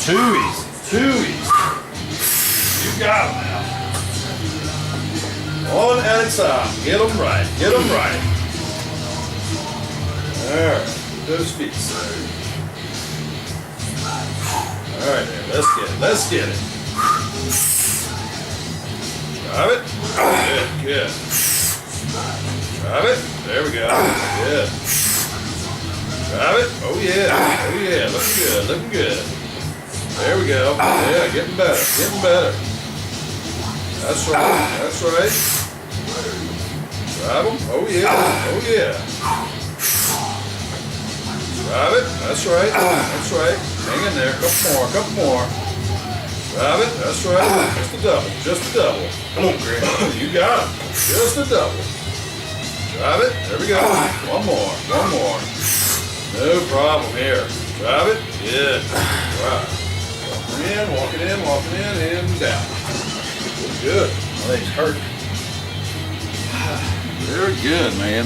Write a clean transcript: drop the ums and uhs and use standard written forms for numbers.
Too easy. Too easy. You got him now. One at a time. Get them right. Get them right. All right. Those feet, sir. All right, there. Let's get it. Let's get it. Drive it. Good, good. Drive it. There we go. Good. Drive it. Oh yeah. Oh yeah. Looking good. Looking good. There we go. Yeah, getting better. Getting better. That's right. That's right. Drive them. Oh yeah. Oh yeah. Drive it. That's right. That's right. Hang in there. Couple more. Couple more. Drive it. That's right. Just a double. Just a double. Come on, Greg. You got it. Just a double. Drive it. There we go. One more. One more. No problem here. Drive it. Good. Right. Walking in, and down. Good. My legs hurt. Very good, man.